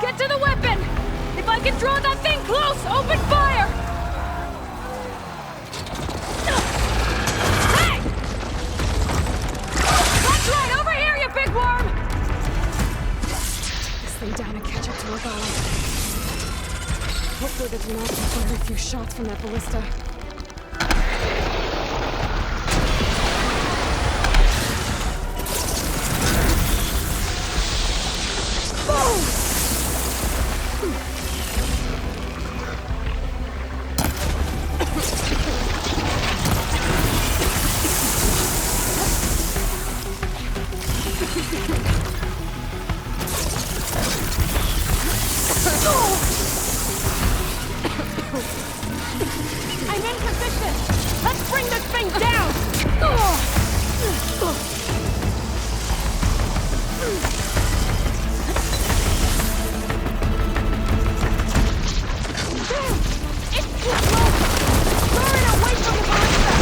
Get to the weapon! If I can draw that thing close, open fire! Hey! That's right, over here, you big worm! Take this thing down and catch up to her going. Hopefully the Kulrut can fire a few shots from that ballista. I'm in position! Let's bring this thing down! It's too close! Throw it away from the ballista!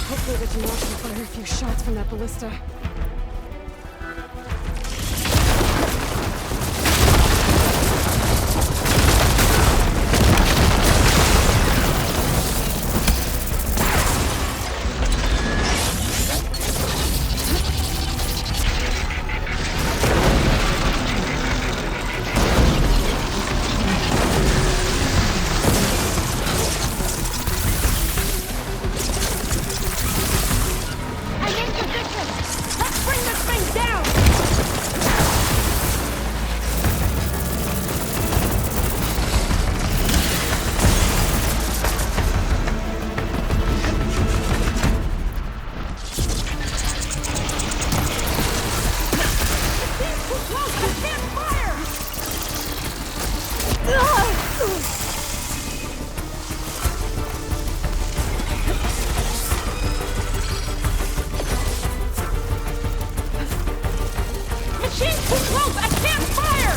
Hopefully the Kulrut can fire a few shots from that ballista. Machine's too close! I can't fire!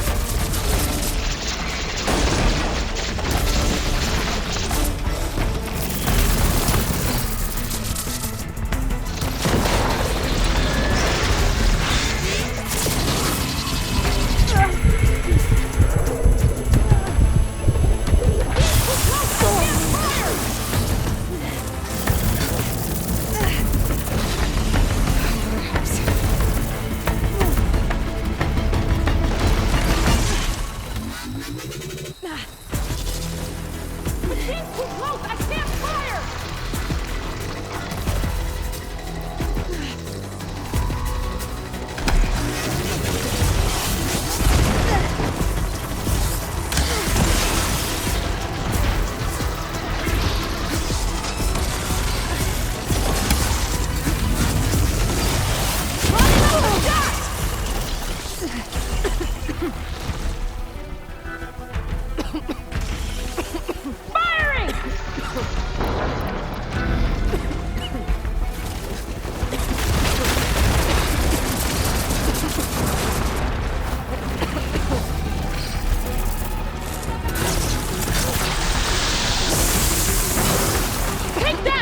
Machine's too close! I can't fire!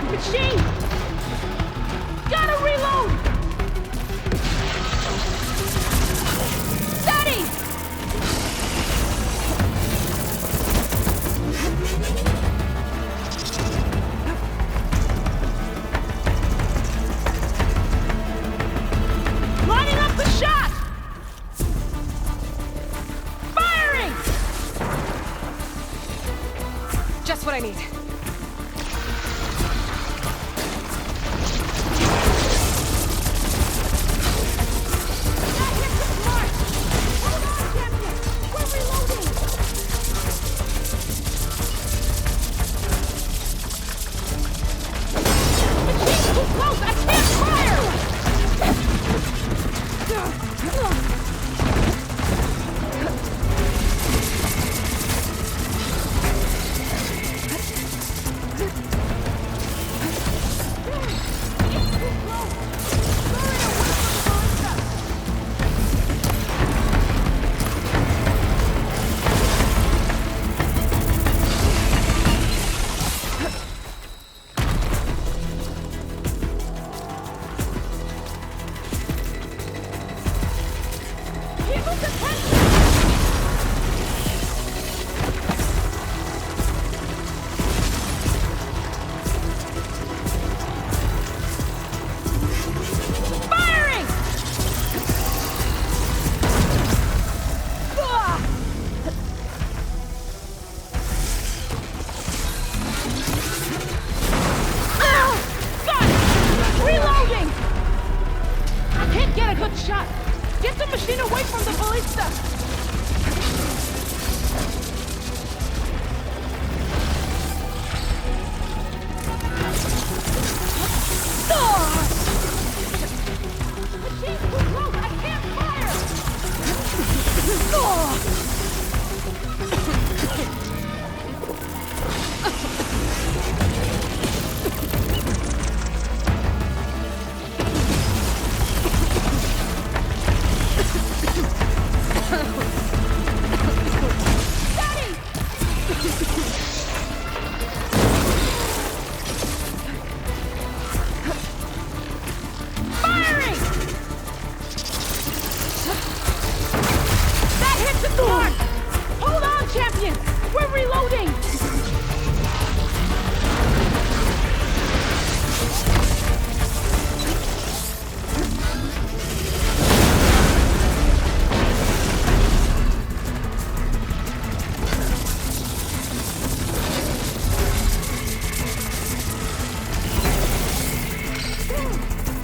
Machine! Gotta reload! Steady! Lining up the shot! Firing! Just what I need. shot. Get the machine away from the ballista. Machine's too close. I can't fire. Hold on, champion! We're reloading!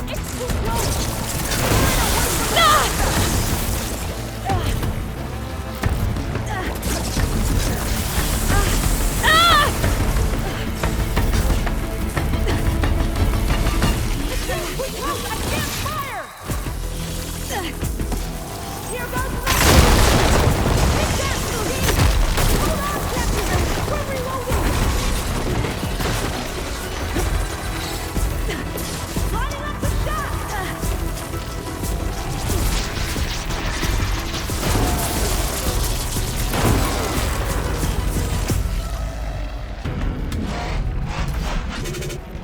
It's too close!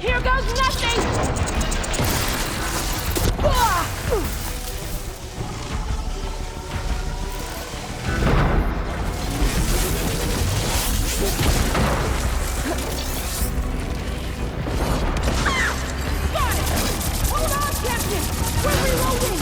Here goes nothing! Hold on, Captain! We're reloading!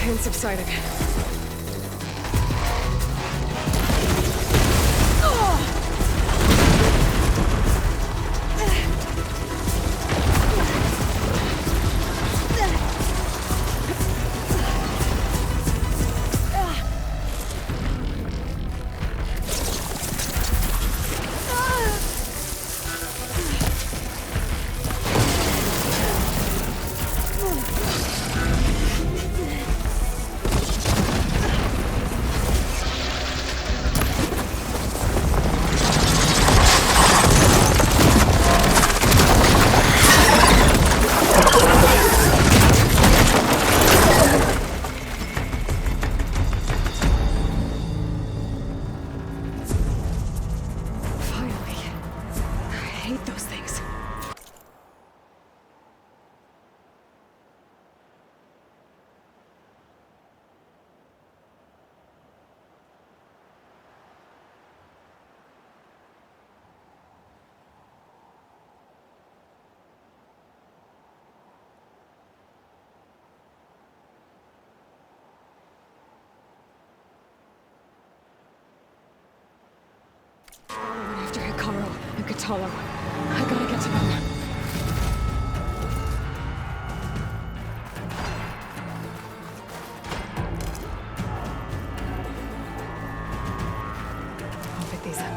pain subsided. After Hikaru and Katalo, I gotta get to them. I'll pick these up.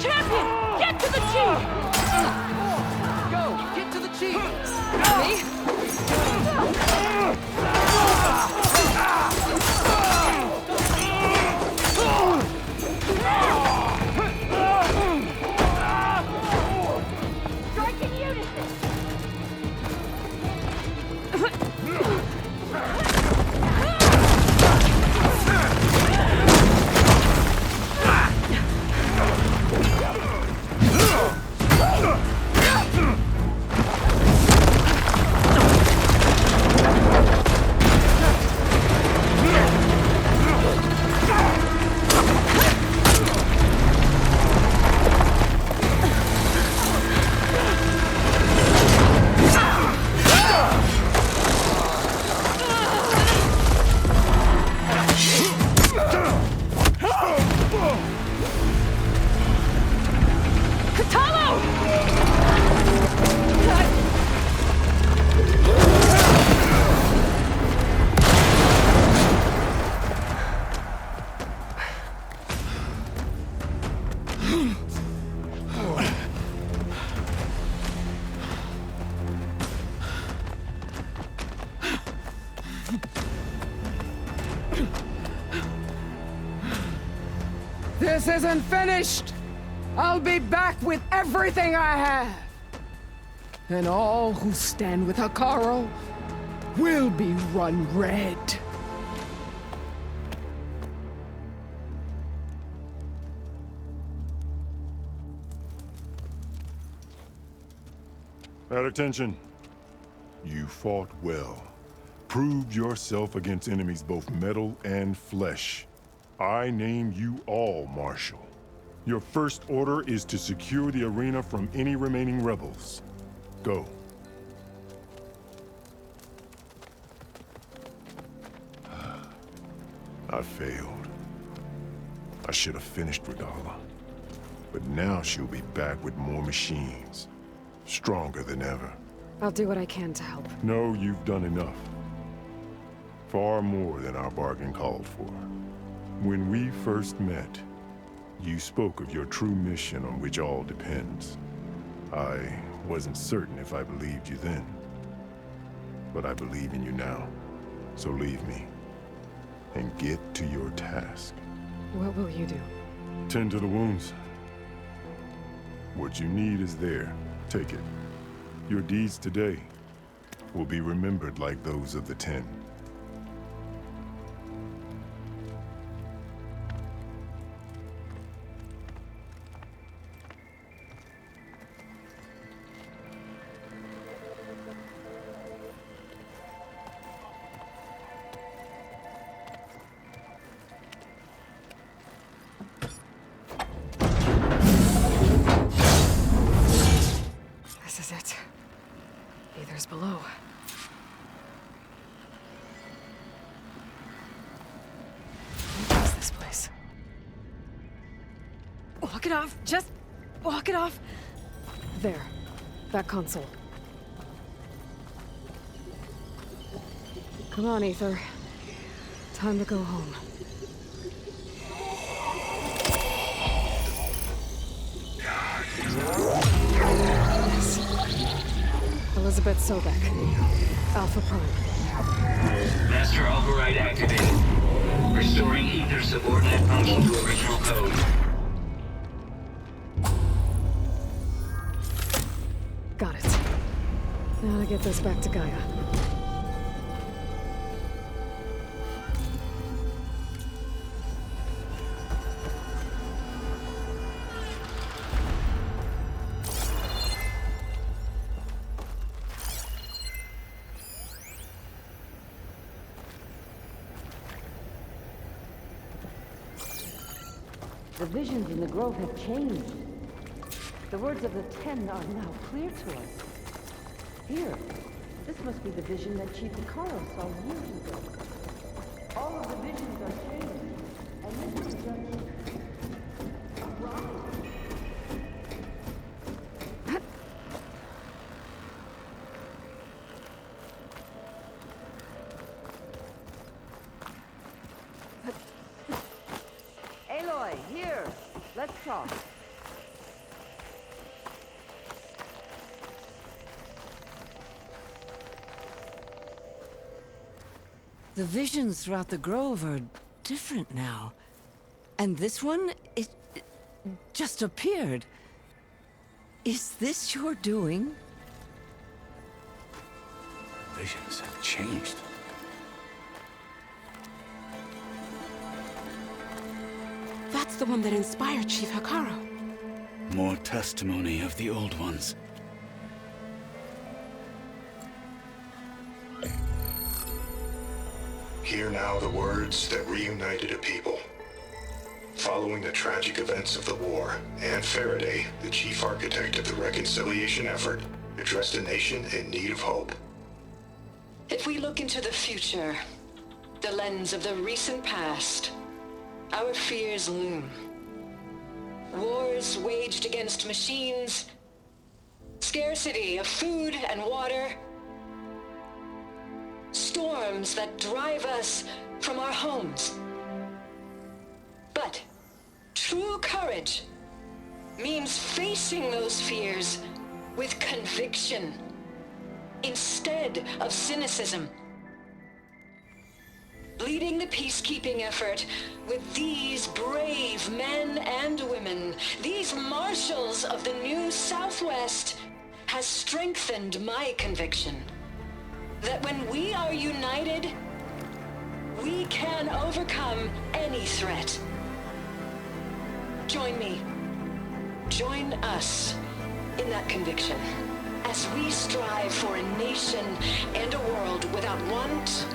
Champion! Get to the chief! Go! Get to the chief! Strike in unison! This isn't finished! I'll be back with everything I have! And all who stand with Hikaru will be run red. At attention. You fought well. proved yourself against enemies both metal and flesh. I name you all Marshal. Your first order is to secure the arena from any remaining rebels. Go. I failed. I should have finished Regala. But now she'll be back with more machines. Stronger than ever. I'll do what I can to help. No, you've done enough. Far more than our bargain called for. When we first met, you spoke of your true mission on which all depends. I wasn't certain if I believed you then. But I believe in you now. So leave me. And get to your task. What will you do? Tend to the wounds. What you need is there. Take it. Your deeds today will be remembered like those of the 10. This is it. Aether's below. What is this place? Walk it off! Just walk it off! There. That console. Come on, Aether. Time to go home. Yes. Elizabeth Sobek. Alpha Prime. Master override activated. Restoring Aether's subordinate function to original code. Got it. Now to get this back to Gaia. The visions in the grove have changed. The words of the 10 are now clear to us. Here, this must be the vision that Chief Hikaru saw years ago. All of the visions are changed, and this is just... Aloy, here! Let's talk. The visions throughout the grove are different now. And this one, it just appeared. Is this your doing? Visions have changed. That's the one that inspired Chief Hikaru. More testimony of the old ones. Hear now the words that reunited a people. Following the tragic events of the war, Anne Faraday, the chief architect of the reconciliation effort, addressed a nation in need of hope. If we look into the future, the lens of the recent past, our fears loom. Wars waged against machines, scarcity of food and water, storms that drive us from our homes. But true courage means facing those fears with conviction instead of cynicism. Leading the peacekeeping effort with these brave men and women, these marshals of the new Southwest, has strengthened my conviction that when we are united, we can overcome any threat. Join me. Join us in that conviction as we strive for a nation and a world without want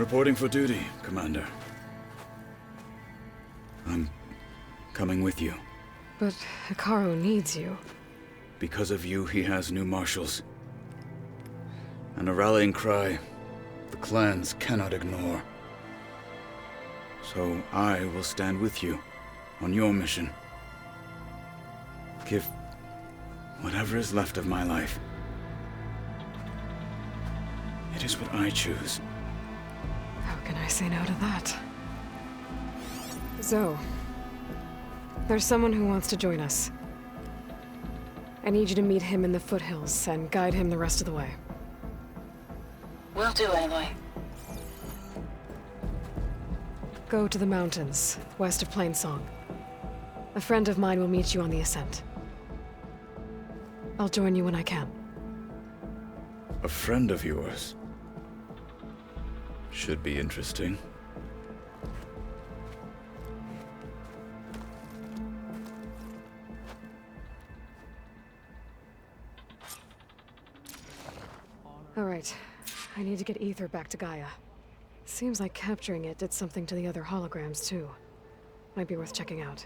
Reporting for duty, Commander. I'm coming with you. But Hikaru needs you. Because of you, he has new marshals. And a rallying cry the clans cannot ignore. So I will stand with you on your mission. Give whatever is left of my life. It is what I choose. How can I say no to that? Zoe, there's someone who wants to join us. I need you to meet him in the foothills and guide him the rest of the way. Will do, Aloy. Go to the mountains, west of Plainsong. A friend of mine will meet you on the ascent. I'll join you when I can. A friend of yours? Should be interesting. All right. I need to get Ether back to Gaia. Seems like capturing it did something to the other holograms, too. Might be worth checking out.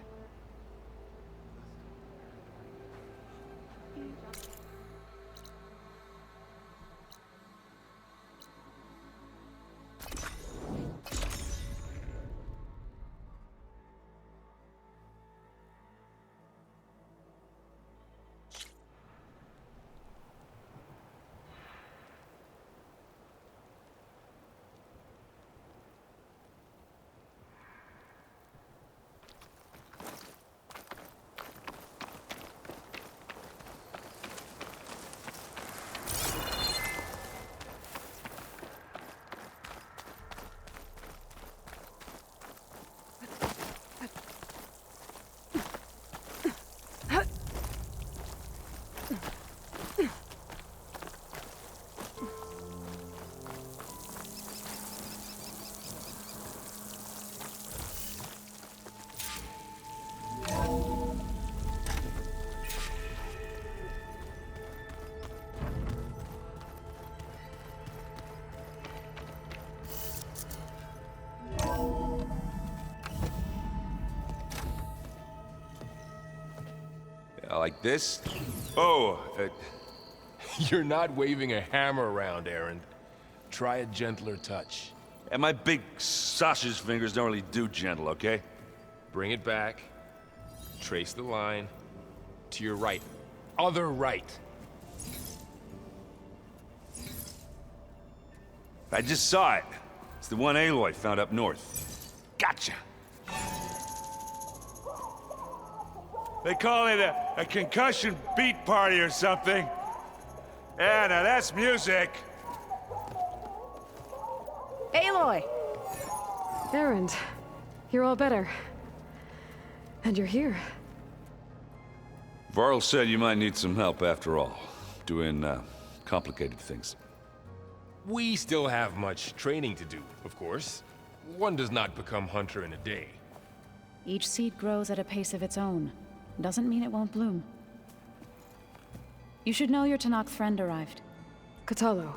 Like this? Oh, you're not waving a hammer around, Erend. Try a gentler touch. And my big sausage fingers don't really do gentle, okay? Bring it back. Trace the line. To your right. Other right. I just saw it. It's the one Aloy found up north. Gotcha! They call it a concussion beat party or something. Yeah, now that's music. Aloy! Erend, you're all better. And you're here. Varl said you might need some help after all. Doing, complicated things. We still have much training to do, of course. One does not become hunter in a day. Each seed grows at a pace of its own. Doesn't mean it won't bloom. You should know your Tanakh friend arrived. Katalo.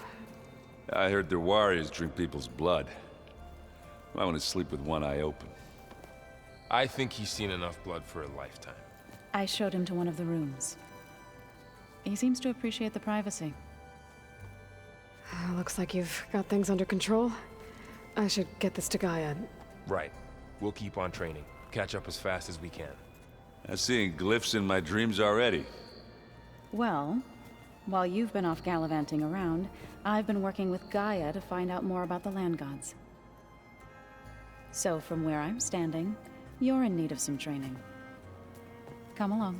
I heard their warriors drink people's blood. I want to sleep with one eye open. I think he's seen enough blood for a lifetime. I showed him to one of the rooms. He seems to appreciate the privacy. Looks like you've got things under control. I should get this to Gaia. Right. We'll keep on training. Catch up as fast as we can. I'm seeing glyphs in my dreams already. Well, while you've been off gallivanting around, I've been working with Gaia to find out more about the land gods. So from where I'm standing, you're in need of some training. Come along.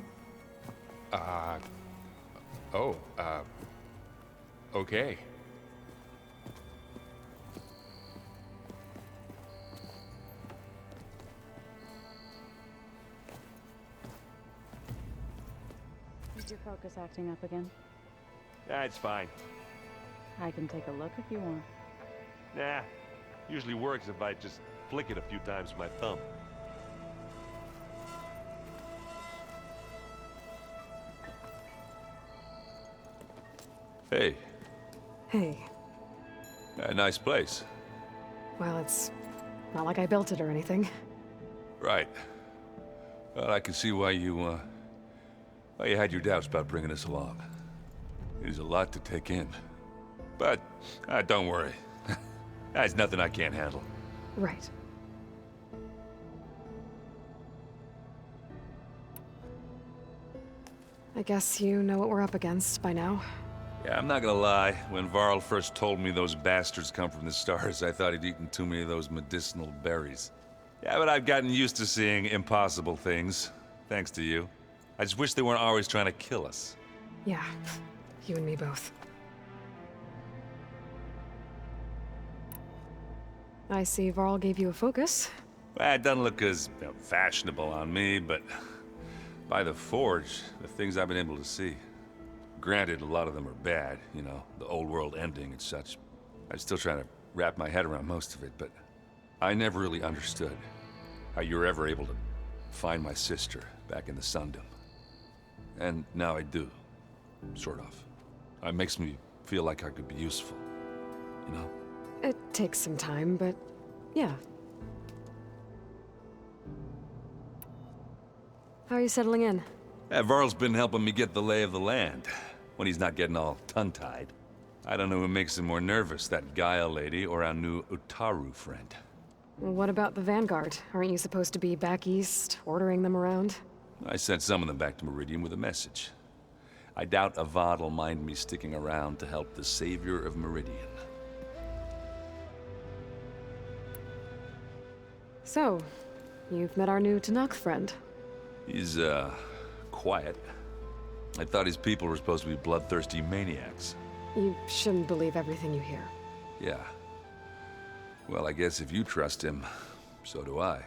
Okay. Is your focus acting up again? It's fine. I can take a look if you want. Nah. Usually works if I just flick it a few times with my thumb. Hey. Hey. Nice place. Well, it's not like I built it or anything. Right. Well, I can see why you had your doubts about bringing us along. It is a lot to take in. But, don't worry. There's nothing I can't handle. Right. I guess you know what we're up against by now. Yeah, I'm not gonna lie. When Varl first told me those bastards come from the stars, I thought he'd eaten too many of those medicinal berries. Yeah, but I've gotten used to seeing impossible things, thanks to you. I just wish they weren't always trying to kill us. Yeah, you and me both. I see Varl gave you a focus. Well, it doesn't look as fashionable on me, but by the Forge, the things I've been able to see. Granted, a lot of them are bad, you know, the old world ending and such. I'm still trying to wrap my head around most of it, but I never really understood how you were ever able to find my sister back in the Sundom. And now I do, sort of. It makes me feel like I could be useful, you know? It takes some time, but yeah. How are you settling in? Varl's been helping me get the lay of the land, when he's not getting all tongue-tied. I don't know who makes him more nervous, that Gaia lady or our new Utaru friend. What about the Vanguard? Aren't you supposed to be back east, ordering them around? I sent some of them back to Meridian with a message. I doubt Avad will mind me sticking around to help the savior of Meridian. So, you've met our new Tanakh friend. He's, quiet. I thought his people were supposed to be bloodthirsty maniacs. You shouldn't believe everything you hear. Yeah. Well, I guess if you trust him, so do I.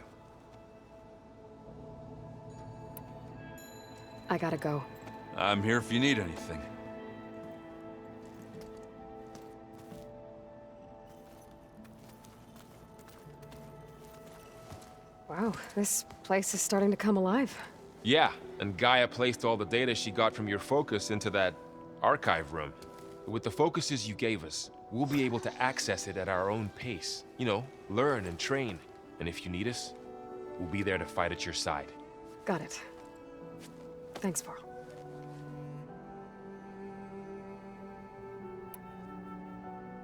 I gotta go. I'm here if you need anything. Wow, this place is starting to come alive. Yeah, and Gaia placed all the data she got from your focus into that archive room. With the focuses you gave us, we'll be able to access it at our own pace. You know, learn and train. And if you need us, we'll be there to fight at your side. Got it. Thanks, Varl.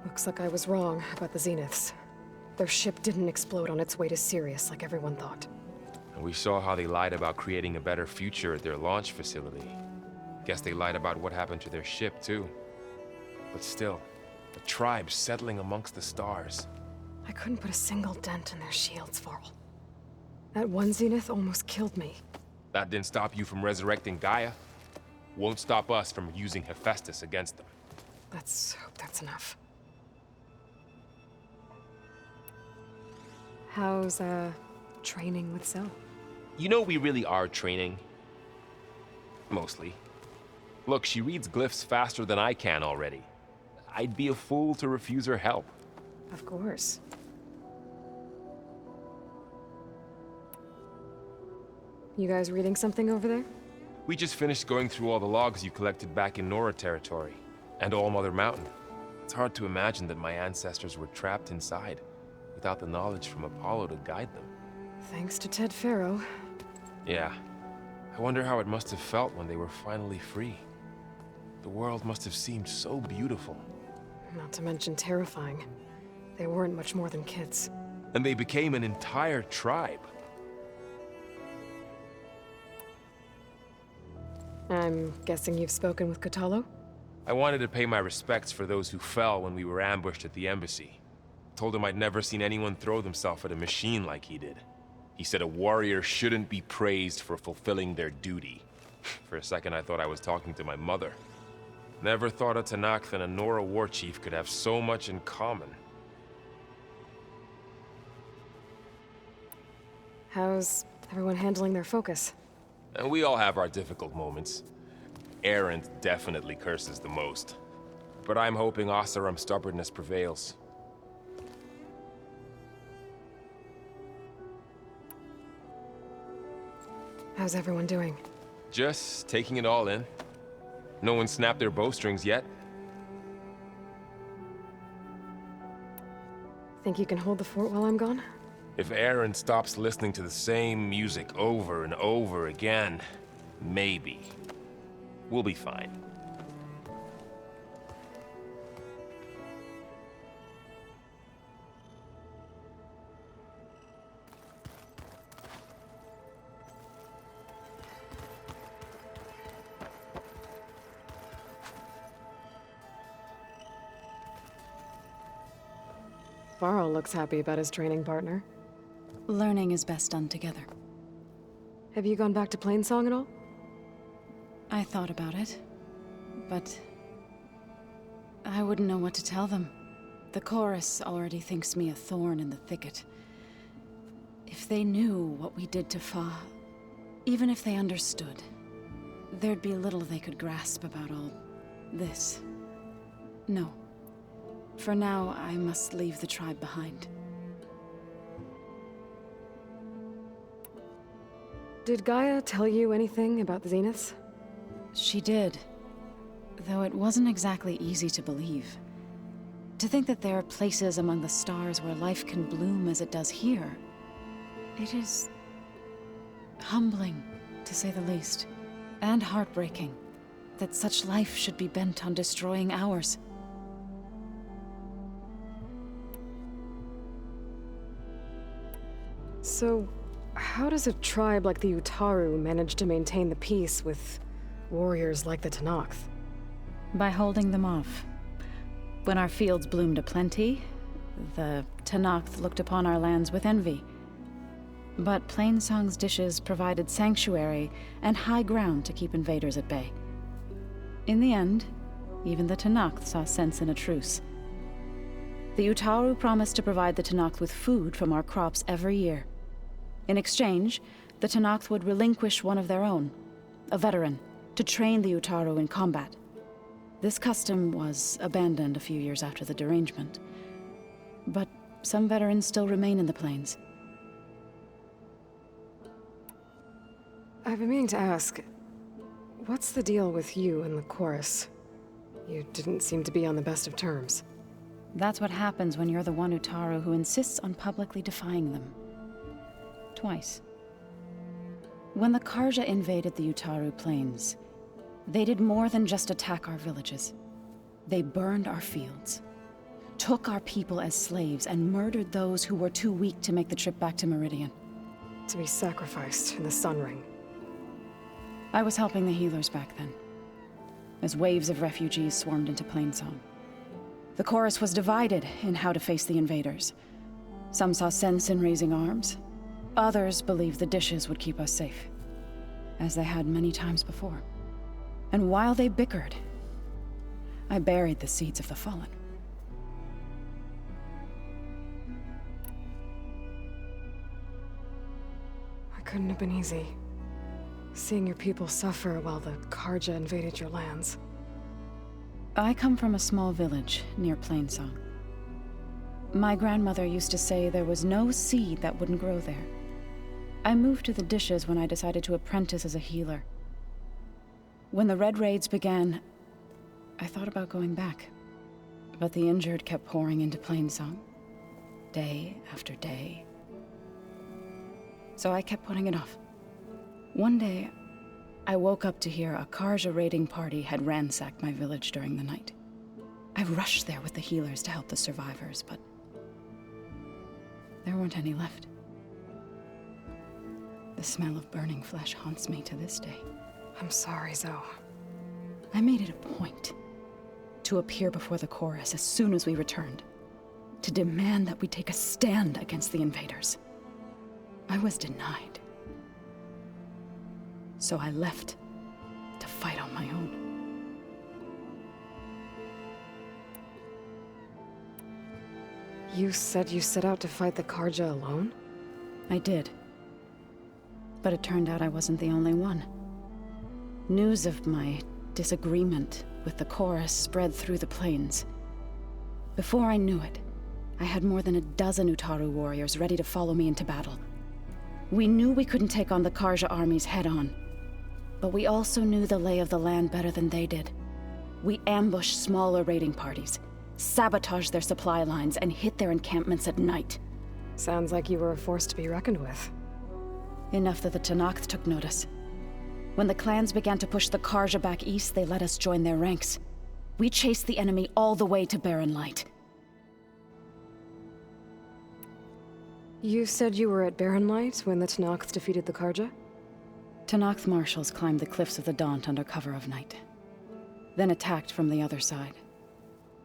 Looks like I was wrong about the Zeniths. Their ship didn't explode on its way to Sirius like everyone thought. And we saw how they lied about creating a better future at their launch facility. Guess they lied about what happened to their ship, too. But still, a tribe settling amongst the stars. I couldn't put a single dent in their shields, Varl. That one Zenith almost killed me. That didn't stop you from resurrecting Gaia. Won't stop us from using Hephaestus against them. Let's hope that's enough. How's, training with Zoe? You know we really are training. Mostly. Look, she reads glyphs faster than I can already. I'd be a fool to refuse her help. Of course. You guys reading something over there? We just finished going through all the logs you collected back in Nora territory, and All Mother Mountain. It's hard to imagine that my ancestors were trapped inside, without the knowledge from Apollo to guide them. Thanks to Ted Faro. Yeah. I wonder how it must have felt when they were finally free. The world must have seemed so beautiful. Not to mention terrifying. They weren't much more than kids. And they became an entire tribe. I'm guessing you've spoken with Kotallo? I wanted to pay my respects for those who fell when we were ambushed at the embassy. Told him I'd never seen anyone throw themselves at a machine like he did. He said a warrior shouldn't be praised for fulfilling their duty. For a second I thought I was talking to my mother. Never thought a Tanakh and a Nora war chief could have so much in common. How's everyone handling their focus? And we all have our difficult moments. Erend definitely curses the most. But I'm hoping Oseram's stubbornness prevails. How's everyone doing? Just taking it all in. No one snapped their bowstrings yet. Think you can hold the fort while I'm gone? If Aaron stops listening to the same music over and over again, maybe. We'll be fine. Varl looks happy about his training partner. Learning is best done together. Have you gone back to Plainsong at all? I thought about it, but I wouldn't know what to tell them. The chorus already thinks me a thorn in the thicket. If they knew what we did to Fa, even if they understood, there'd be little they could grasp about all this. No. For now, I must leave the tribe behind. Did Gaia tell you anything about the Zeniths? She did. Though it wasn't exactly easy to believe. To think that there are places among the stars where life can bloom as it does here. It is humbling, to say the least. And heartbreaking, that such life should be bent on destroying ours. So, how does a tribe like the Utaru manage to maintain the peace with warriors like the Tenakth? By holding them off. When our fields bloomed aplenty, the Tenakth looked upon our lands with envy. But Plainsong's dishes provided sanctuary and high ground to keep invaders at bay. In the end, even the Tenakth saw sense in a truce. The Utaru promised to provide the Tenakth with food from our crops every year. In exchange, the Tenakth would relinquish one of their own, a veteran, to train the Utaru in combat. This custom was abandoned a few years after the derangement. But some veterans still remain in the plains. I've been meaning to ask, what's the deal with you and the chorus? You didn't seem to be on the best of terms. That's what happens when you're the one Utaru who insists on publicly defying them. Twice. When the Karja invaded the Utaru plains, they did more than just attack our villages. They burned our fields, took our people as slaves, and murdered those who were too weak to make the trip back to Meridian. To be sacrificed in the Sun Ring. I was helping the healers back then, as waves of refugees swarmed into Plainsong. The chorus was divided in how to face the invaders. Some saw sense in raising arms. Others believed the dishes would keep us safe, as they had many times before. And while they bickered, I buried the seeds of the fallen. It couldn't have been easy. Seeing your people suffer while the Karja invaded your lands. I come from a small village near Plainsong. My grandmother used to say there was no seed that wouldn't grow there. I moved to the dishes when I decided to apprentice as a healer. When the Red Raids began, I thought about going back. But the injured kept pouring into Plainsong, day after day. So I kept putting it off. One day, I woke up to hear a Karja raiding party had ransacked my village during the night. I rushed there with the healers to help the survivors, but there weren't any left. The smell of burning flesh haunts me to this day. I'm sorry, Zoe. I made it a point to appear before the chorus as soon as we returned, to demand that we take a stand against the invaders. I was denied. So I left to fight on my own. You said you set out to fight the Karja alone? I did. But it turned out I wasn't the only one. News of my disagreement with the chorus spread through the plains. Before I knew it, I had more than a dozen Utaru warriors ready to follow me into battle. We knew we couldn't take on the Karja armies head-on, but we also knew the lay of the land better than they did. We ambushed smaller raiding parties, sabotaged their supply lines, and hit their encampments at night. Sounds like you were a force to be reckoned with. Enough that the Tenakth took notice. When the clans began to push the Karja back east, they let us join their ranks. We chased the enemy all the way to Barren Light. You said you were at Barren Light when the Tenakth defeated the Karja? Tenakth marshals climbed the cliffs of the Daunt under cover of night, then attacked from the other side.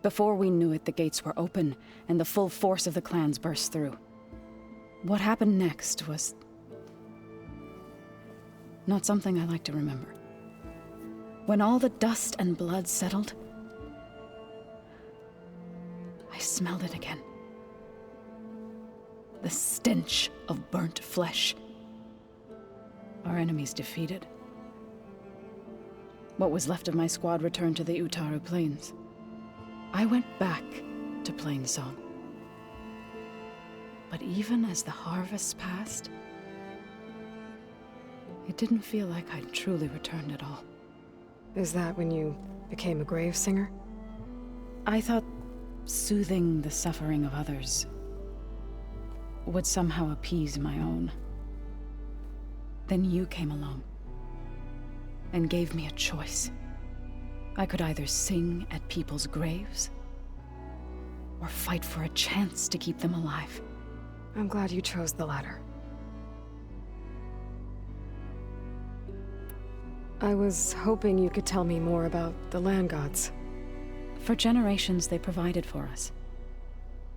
Before we knew it, the gates were open, and the full force of the clans burst through. What happened next was not something I like to remember. When all the dust and blood settled, I smelled it again. The stench of burnt flesh. Our enemies defeated. What was left of my squad returned to the Utaru Plains. I went back to Plainsong. But even as the harvests passed, it didn't feel like I'd truly returned at all. Is that when you became a grave singer? I thought soothing the suffering of others would somehow appease my own. Then you came along and gave me a choice. I could either sing at people's graves or fight for a chance to keep them alive. I'm glad you chose the latter. I was hoping you could tell me more about the land gods. For generations, they provided for us.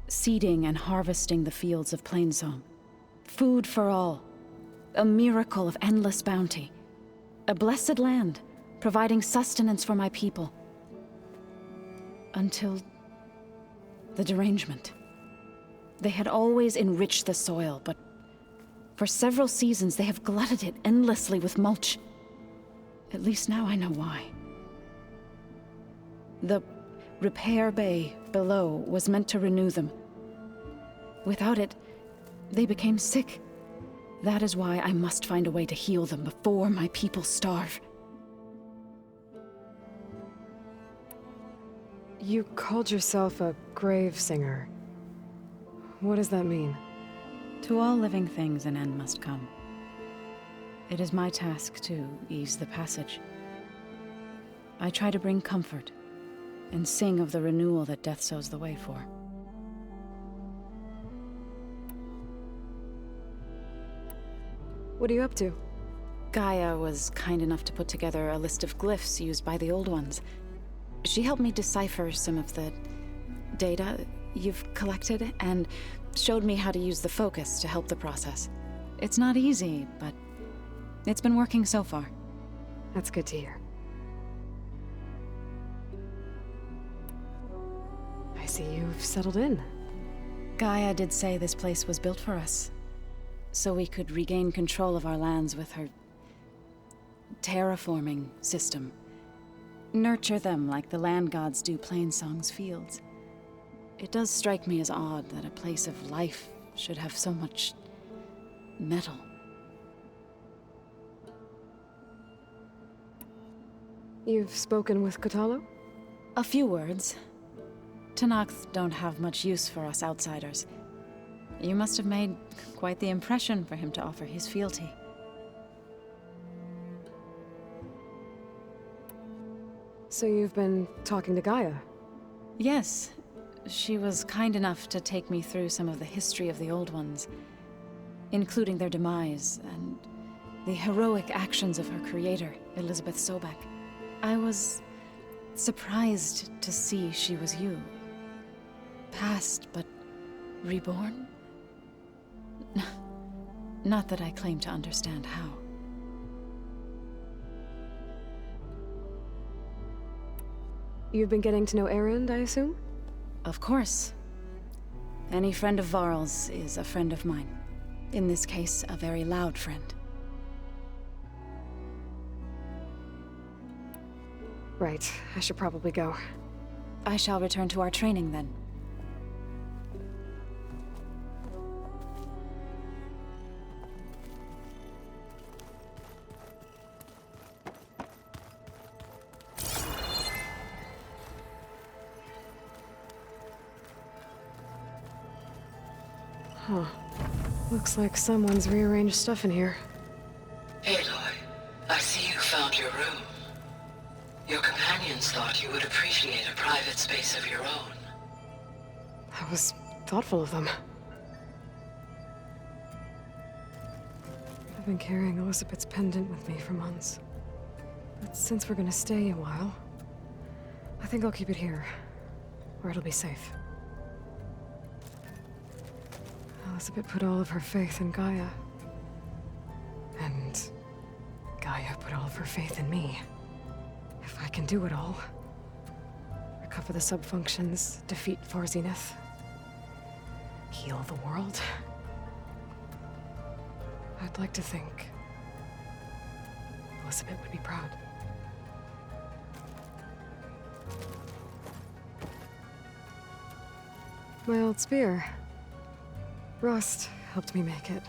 Seeding and harvesting the fields of Plainsong. Food for all. A miracle of endless bounty. A blessed land, providing sustenance for my people. Until the derangement. They had always enriched the soil, but for several seasons they have glutted it endlessly with mulch. At least now I know why. The repair bay below was meant to renew them. Without it, they became sick. That is why I must find a way to heal them before my people starve. You called yourself a grave singer. What does that mean? To all living things an end must come. It is my task to ease the passage. I try to bring comfort and sing of the renewal that death sows the way for. What are you up to? Gaia was kind enough to put together a list of glyphs used by the Old Ones. She helped me decipher some of the data you've collected, and showed me how to use the focus to help the process. It's not easy, but it's been working so far. That's good to hear. I see you've settled in. Gaia did say this place was built for us, so we could regain control of our lands with her terraforming system. Nurture them like the land gods do Plainsong's fields. It does strike me as odd that a place of life should have so much metal. You've spoken with Kotallo? A few words. Tenakth don't have much use for us outsiders. You must have made quite the impression for him to offer his fealty. So you've been talking to Gaia? Yes. She was kind enough to take me through some of the history of the Old Ones, including their demise and the heroic actions of her creator, Elizabeth Sobek. I was surprised to see she was you. Past, but reborn? Not that I claim to understand how. You've been getting to know Erend, I assume? Of course. Any friend of Varl's is a friend of mine. In this case, a very loud friend. Right. I should probably go. I shall return to our training then. Huh. Looks like someone's rearranged stuff in here. Aloy, I see you found your room. Your companions thought you would appreciate a private space of your own. That was thoughtful of them. I've been carrying Elizabeth's pendant with me for months. But since we're gonna stay a while, I think I'll keep it here, where it'll be safe. Elizabeth put all of her faith in Gaia. And Gaia put all of her faith in me. If I can do it all, recover the sub-functions, defeat For Zenith, heal the world, I'd like to think Elizabeth would be proud. My old spear. Rust helped me make it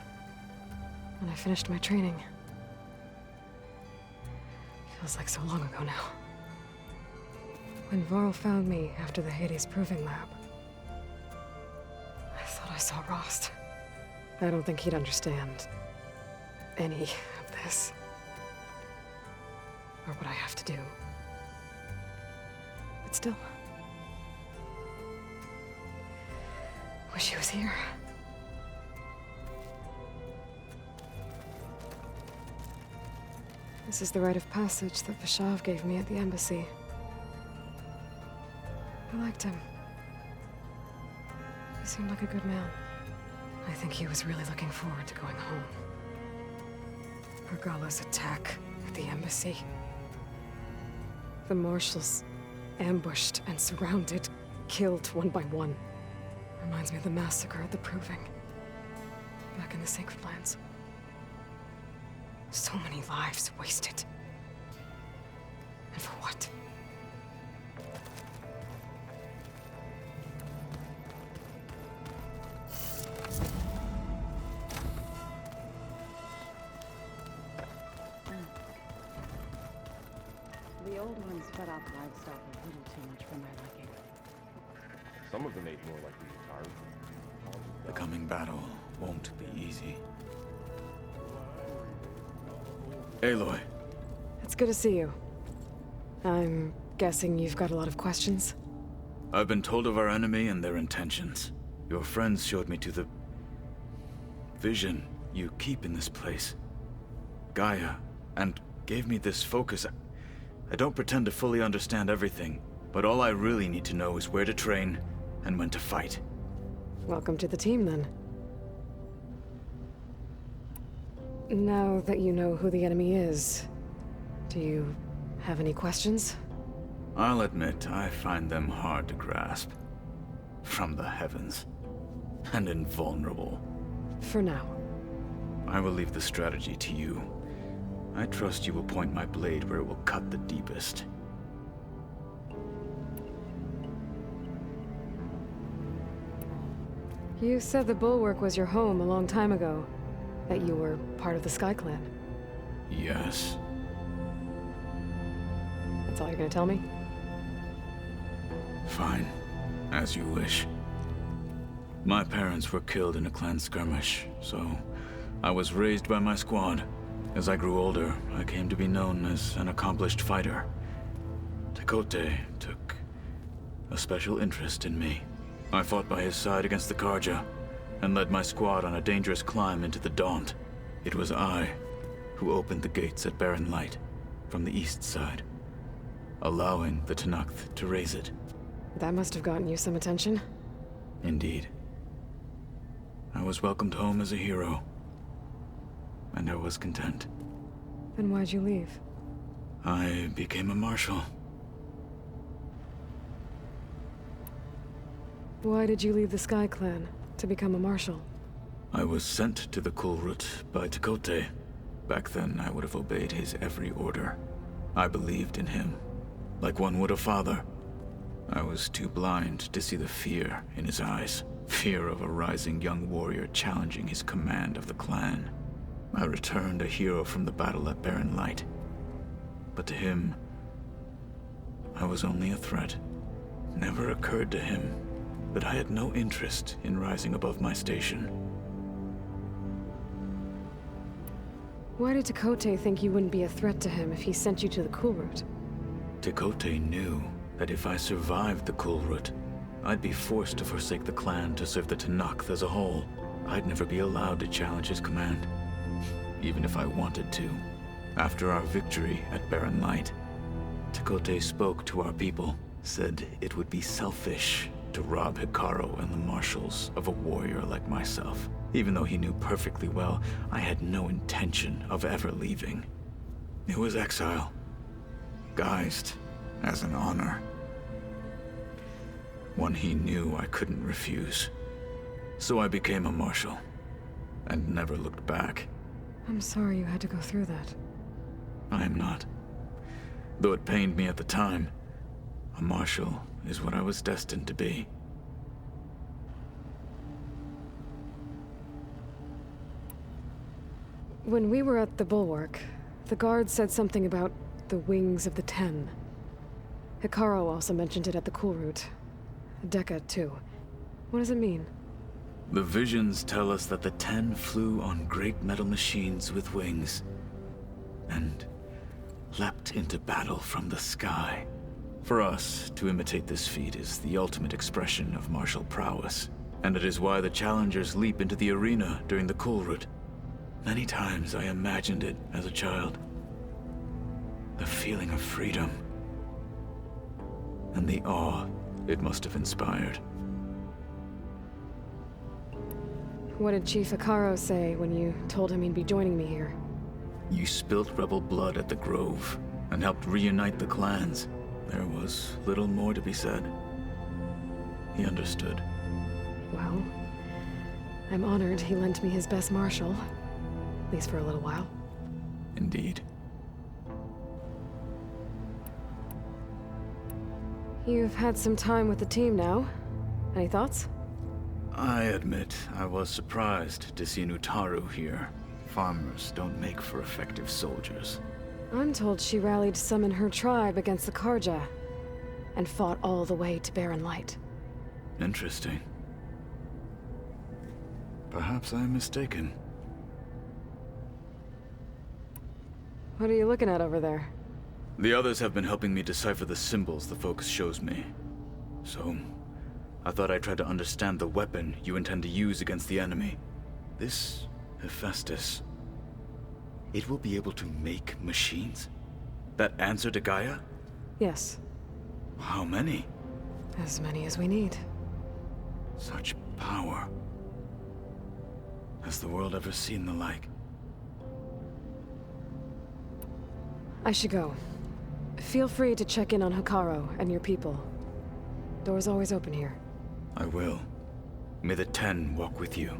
when I finished my training. Feels like so long ago now. When Varl found me after the Hades Proving Lab, I thought I saw Rost. I don't think he'd understand any of this, or what I have to do. But still, wish he was here. This is the rite of passage that Vashav gave me at the embassy. I liked him. He seemed like a good man. I think he was really looking forward to going home. Argala's attack at the embassy. The marshals ambushed and surrounded, killed one by one. Reminds me of the massacre at the Proving, back in the Sacred Lands. So many lives wasted. And for what? The old ones fed off livestock a little too much for my liking. Some of them ate more like the entire. The coming battle won't be easy. Aloy. It's good to see you. I'm guessing you've got a lot of questions? I've been told of our enemy and their intentions. Your friends showed me to the vision you keep in this place, Gaia, and gave me this focus. I don't pretend to fully understand everything, but all I really need to know is where to train and when to fight. Welcome to the team, then. Now that you know who the enemy is, do you have any questions? I'll admit, I find them hard to grasp. From the heavens. And invulnerable. For now. I will leave the strategy to you. I trust you will point my blade where it will cut the deepest. You said the Bulwark was your home a long time ago. That you were part of the Sky Clan. Yes. That's all you're gonna tell me? Fine. As you wish. My parents were killed in a clan skirmish, so I was raised by my squad. As I grew older, I came to be known as an accomplished fighter. Tekote took a special interest in me. I fought by his side against the Karja, and led my squad on a dangerous climb into the Daunt. It was I who opened the gates at Barren Light from the east side, allowing the Tenakth to raise it. That must have gotten you some attention. Indeed. I was welcomed home as a hero, and I was content. Then why'd you leave? I became a marshal. Why did you leave the Sky Clan to become a marshal? I was sent to the Kulrut by Tekote. Back then, I would have obeyed his every order. I believed in him, like one would a father. I was too blind to see the fear in his eyes. Fear of a rising young warrior challenging his command of the clan. I returned a hero from the battle at Barren Light. But to him, I was only a threat. Never occurred to him that I had no interest in rising above my station. Why did Tekote think you wouldn't be a threat to him if he sent you to the Kulrut? Tekote knew that if I survived the Kulrut, I'd be forced to forsake the clan to serve the Tenakth as a whole. I'd never be allowed to challenge his command, even if I wanted to. After our victory at Barren Light, Tekote spoke to our people, said it would be selfish to rob Hikaru and the Marshals of a warrior like myself. Even though he knew perfectly well I had no intention of ever leaving. It was exile, guised as an honor. One he knew I couldn't refuse. So I became a Marshal, and never looked back. I'm sorry you had to go through that. I am not. Though it pained me at the time, a Marshal is what I was destined to be. When we were at the Bulwark, the guard said something about the Wings of the Ten. Hikaru also mentioned it at the Kulrut. Dekka, too. What does it mean? The visions tell us that the Ten flew on great metal machines with wings, and leapt into battle from the sky. For us, to imitate this feat is the ultimate expression of martial prowess, and it is why the challengers leap into the arena during the Kulrut. Many times I imagined it as a child. The feeling of freedom, and the awe it must have inspired. What did Chief Hikaru say when you told him he'd be joining me here? You spilt rebel blood at the Grove, and helped reunite the clans. There was little more to be said. He understood. Well, I'm honored he lent me his best marshal. At least for a little while. Indeed. You've had some time with the team now. Any thoughts? I admit I was surprised to see Nutaru here. Farmers don't make for effective soldiers. I'm told she rallied some in her tribe against the Karja, and fought all the way to Barren Light. Interesting. Perhaps I'm mistaken. What are you looking at over there? The others have been helping me decipher the symbols the Focus shows me. So, I thought I'd try to understand the weapon you intend to use against the enemy. This Hephaestus, it will be able to make machines? That answer to Gaia? Yes. How many? As many as we need. Such power. Has the world ever seen the like? I should go. Feel free to check in on Hikaru and your people. Door's always open here. I will. May the Ten walk with you.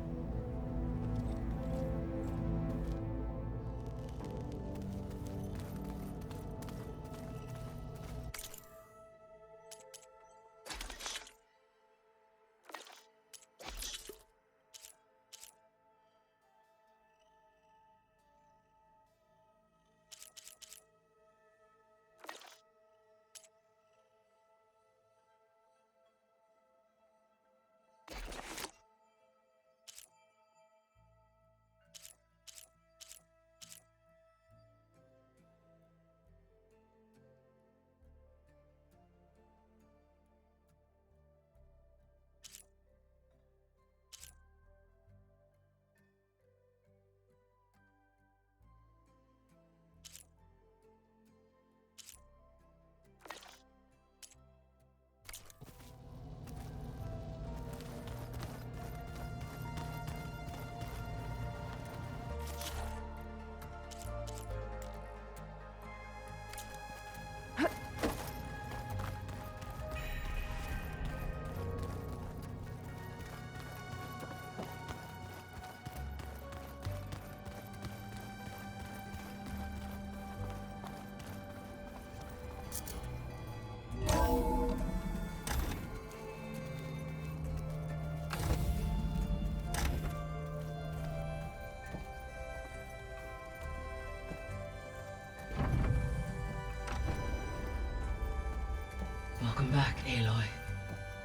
Welcome back, Aloy.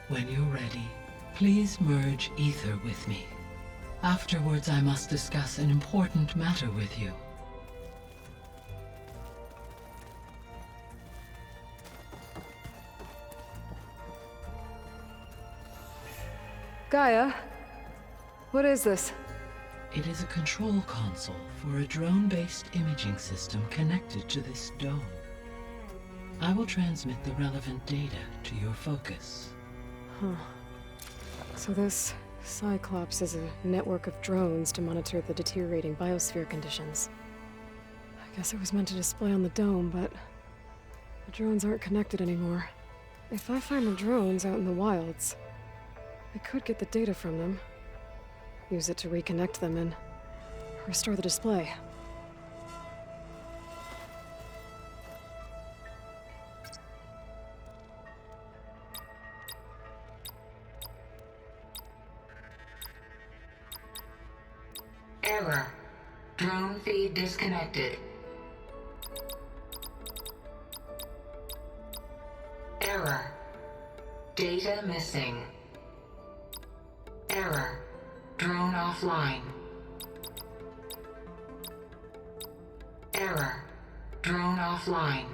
When you're ready, please merge ether with me. Afterwards, I must discuss an important matter with you. Gaia, what is this? It is a control console for a drone-based imaging system connected to this dome. I will transmit the relevant data to your focus. Huh. So this Cyclops is a network of drones to monitor the deteriorating biosphere conditions. I guess it was meant to display on the dome, but the drones aren't connected anymore. If I find the drones out in the wilds, I could get the data from them, use it to reconnect them, and restore the display. Error. Drone feed disconnected. Error. Data missing. Error. Drone offline. Error. Drone offline.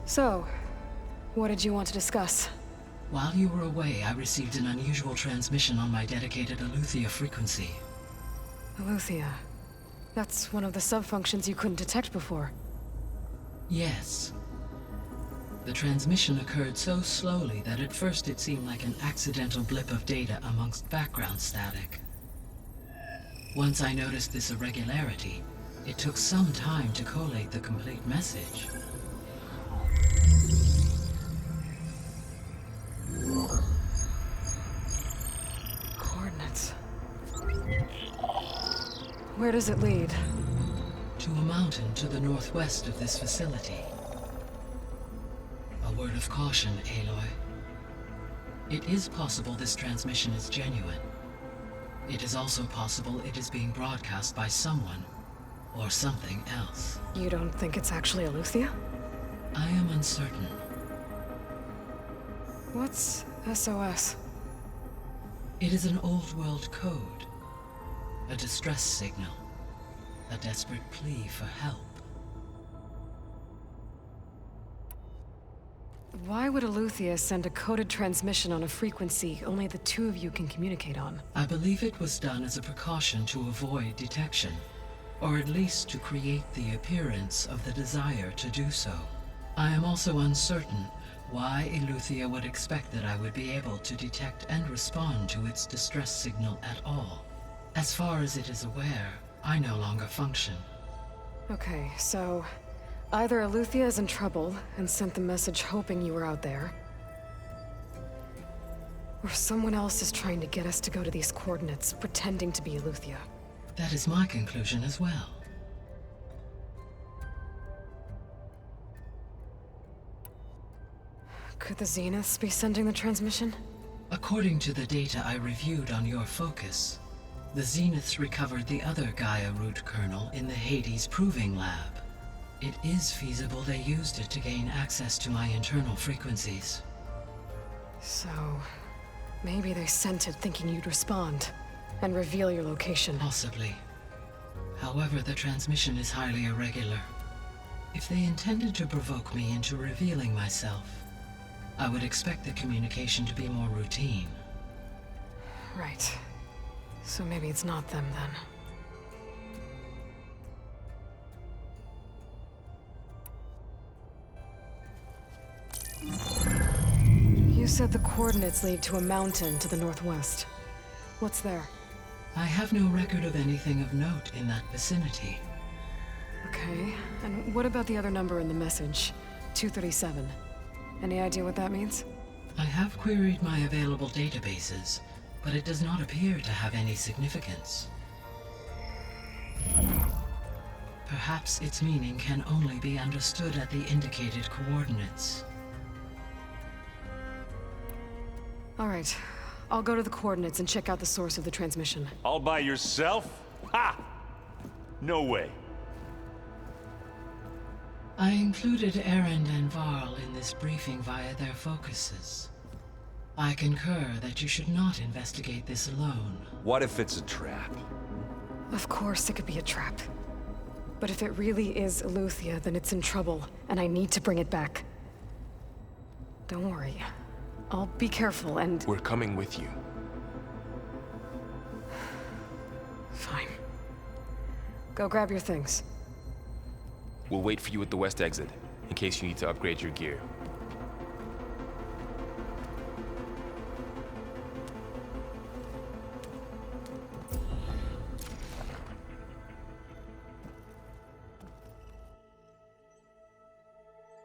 So, what did you want to discuss? While you were away, I received an unusual transmission on my dedicated Aletheia frequency. Aletheia. That's one of the sub-functions you couldn't detect before. Yes. The transmission occurred so slowly that at first it seemed like an accidental blip of data amongst background static. Once I noticed this irregularity, it took some time to collate the complete message. Coordinates. Where does it lead? To a mountain to the northwest of this facility. A word of caution, Aloy. It is possible this transmission is genuine. It is also possible it is being broadcast by someone or something else. You don't think it's actually Aletheia? I am uncertain. What's SOS? It is an old world code. A distress signal. A desperate plea for help. Why would Aletheia send a coded transmission on a frequency only the two of you can communicate on? I believe it was done as a precaution to avoid detection, or at least to create the appearance of the desire to do so. I am also uncertain why Aletheia would expect that I would be able to detect and respond to its distress signal at all. As far as it is aware, I no longer function. Okay, so either Aletheia is in trouble and sent the message hoping you were out there, or someone else is trying to get us to go to these coordinates, pretending to be Aletheia. That is my conclusion as well. Could the Zeniths be sending the transmission? According to the data I reviewed on your focus, the Zeniths recovered the other Gaia root kernel in the Hades Proving Lab. It is feasible they used it to gain access to my internal frequencies. So, maybe they sent it thinking you'd respond and reveal your location. Possibly. However, the transmission is highly irregular. If they intended to provoke me into revealing myself, I would expect the communication to be more routine. Right. So maybe it's not them then. You said the coordinates lead to a mountain to the northwest. What's there? I have no record of anything of note in that vicinity. Okay, and what about the other number in the message? 237. Any idea what that means? I have queried my available databases, but it does not appear to have any significance. Perhaps its meaning can only be understood at the indicated coordinates. All right, I'll go to the coordinates and check out the source of the transmission. All by yourself? Ha! No way. I included Erend and Varl in this briefing via their focuses. I concur that you should not investigate this alone. What if it's a trap? Of course it could be a trap. But if it really is Eleuthia, then it's in trouble, and I need to bring it back. Don't worry. I'll be careful and... We're coming with you. Fine. Go grab your things. We'll wait for you at the west exit, in case you need to upgrade your gear.